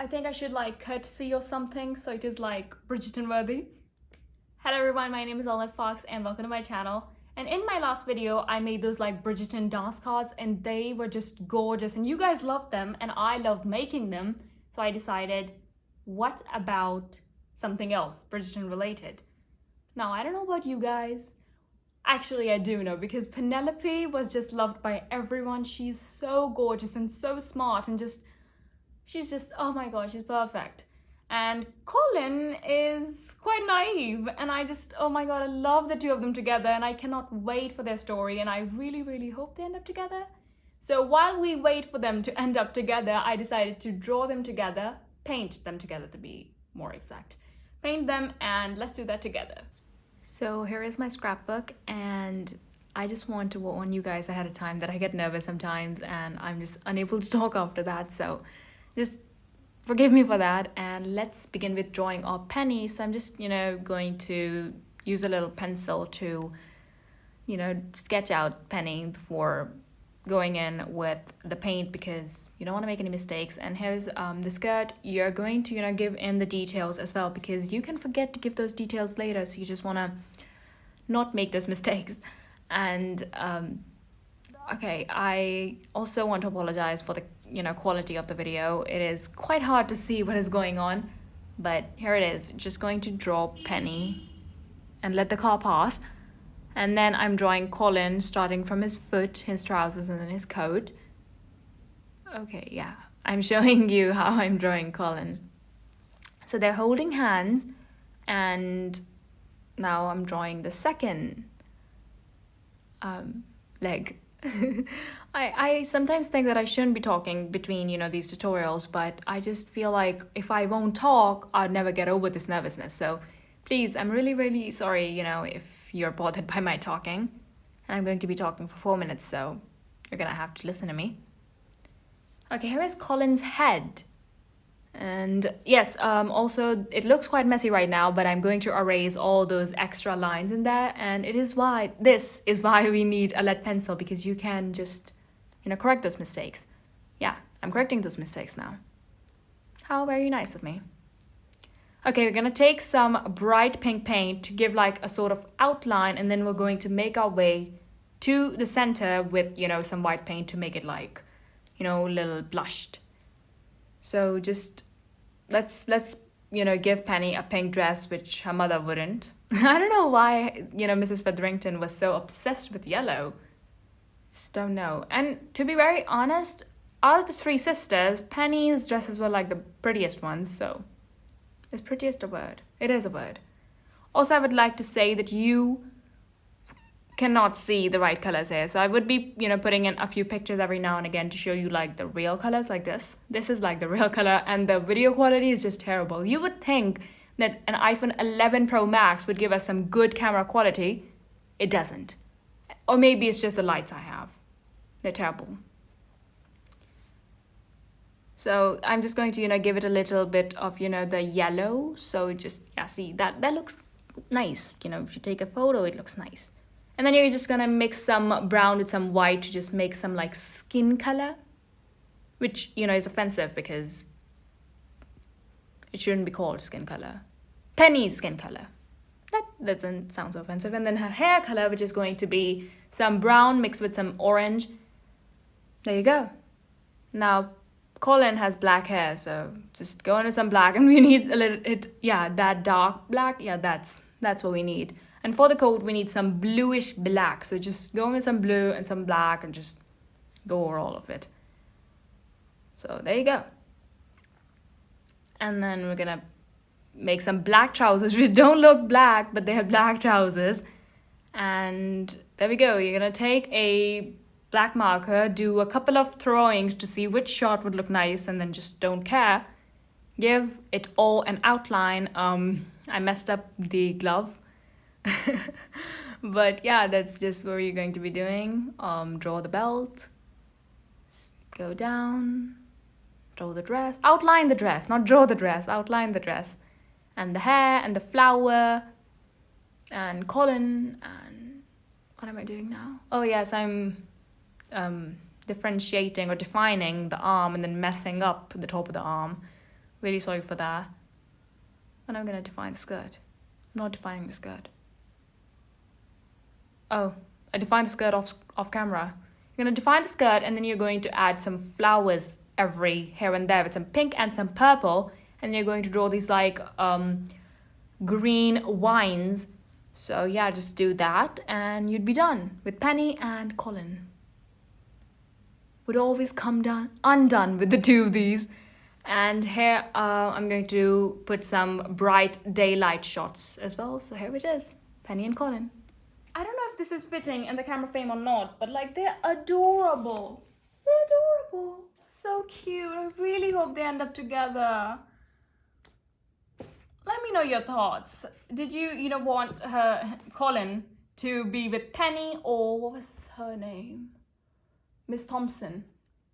I think I should like courtesy or something so it is like Bridgerton worthy. Hello everyone, my name is Olive Fox and welcome to my channel. And in my last video, I made those like Bridgerton dance cards and they were just gorgeous and you guys loved them and I loved making them. So I decided, what about something else Bridgerton related? Now, I don't know about you guys. Actually, I do know because Penelope was just loved by everyone. She's so gorgeous and so smart and she's just, oh my god, she's perfect. And Colin is quite naive and oh my god, I love the two of them together and I cannot wait for their story and I really, really hope they end up together. So while we wait for them to end up together, I decided to draw them together, paint them together to be more exact. Paint them and let's do that together. So here is my scrapbook and I just want to warn you guys ahead of time that I get nervous sometimes and I'm just unable to talk after that. So just forgive me for that and let's begin with drawing our penny. So I'm just, going to use a little pencil to, sketch out penny before going in with the paint because you don't want to make any mistakes. And here's the skirt. You're going to, give in the details as well because you can forget to give those details later. So you just want to not make those mistakes. And okay, I also want to apologize for the quality of the video. It is quite hard to see what is going on, but here it is. Just going to draw Penny and let the car pass, and then I'm drawing Colin starting from his foot, his trousers, and then his coat. Okay, yeah, I'm showing you how I'm drawing Colin. So they're holding hands, and now I'm drawing the second leg. I sometimes think that I shouldn't be talking between, these tutorials, but I just feel like if I won't talk, I'd never get over this nervousness. So please, I'm really, really sorry, if you're bothered by my talking. And I'm going to be talking for 4 minutes, so you're gonna have to listen to me. Okay, here is Colin's head. And yes, also it looks quite messy right now, but I'm going to erase all those extra lines in there. And this is why we need a lead pencil, because you can just, correct those mistakes. Yeah, I'm correcting those mistakes now. How very nice of me. Okay, we're gonna take some bright pink paint to give like a sort of outline, and then we're going to make our way to the center with, some white paint to make it like, a little blushed. So just let's give Penny a pink dress, which her mother wouldn't. I don't know why, Mrs. Featherington was so obsessed with yellow. Just don't know. And to be very honest, out of the three sisters, Penny's dresses were like the prettiest ones, so is prettiest a word? It is a word. Also, I would like to say that you cannot see the right colors here, so I would be putting in a few pictures every now and again to show you like the real colors, like this is like the real color, and the video quality is just terrible. You would think that an iPhone 11 Pro Max would give us some good camera quality. It doesn't, or maybe it's just the lights I have. They're terrible. So I'm just going to give it a little bit of the yellow. So just see that looks nice. If you take a photo, it looks nice. And then you're just gonna mix some brown with some white to just make some like skin color, which, is offensive because it shouldn't be called skin color. Penny's skin color. That doesn't sound so offensive. And then her hair color, which is going to be some brown mixed with some orange. There you go. Now, Colin has black hair, so just go into some black, and we need a little that dark black. Yeah, that's what we need. And for the coat, we need some bluish black. So just go with some blue and some black and just go over all of it. So there you go. And then we're going to make some black trousers, which don't look black, but they have black trousers. And there we go. You're going to take a black marker, do a couple of throwings to see which shot would look nice, and then just don't care. Give it all an outline. I messed up the glove. But yeah, that's just what you're going to be doing. Draw the belt, go down, draw the dress, outline the dress, not draw the dress, outline the dress, and the hair and the flower and Colin. And what am I doing now? Oh yes, I'm differentiating or defining the arm and then messing up the top of the arm Really sorry for that. And I'm gonna define the skirt. I'm not defining the skirt. Oh, I defined the skirt off camera. You're gonna define the skirt and then you're going to add some flowers every here and there with some pink and some purple. And you're going to draw these like green vines. So yeah, just do that and you'd be done with Penny and Colin. Would always come undone with the two of these. And here I'm going to put some bright daylight shots as well. So here it is, Penny and Colin. I don't know if this is fitting in the camera frame or not, but like they're adorable. They're adorable. So cute. I really hope they end up together. Let me know your thoughts. Did you want Colin to be with Penny, or what was her name? Miss Thompson.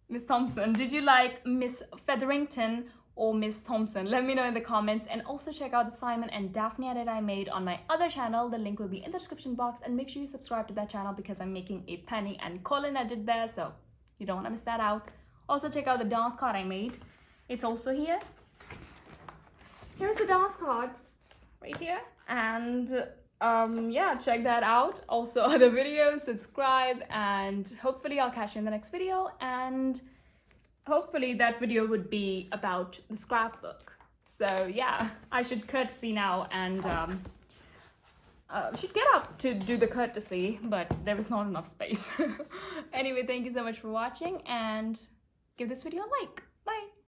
Miss Thompson. Did you like Miss Featherington or Miss Thompson? Let me know in the comments. And also check out the Simon and Daphne edit I made on my other channel. The link will be in the description box. And make sure you subscribe to that channel because I'm making a Penny and Colin edit there. So you don't want to miss that out. Also check out the dance card I made. It's also here. Here's the dance card right here. And yeah, check that out. Also other videos, subscribe, and hopefully I'll catch you in the next video. And hopefully that video would be about the scrapbook. So yeah, I should courtesy now and should get up to do the courtesy, but there is not enough space. Anyway, thank you so much for watching and give this video a like. Bye.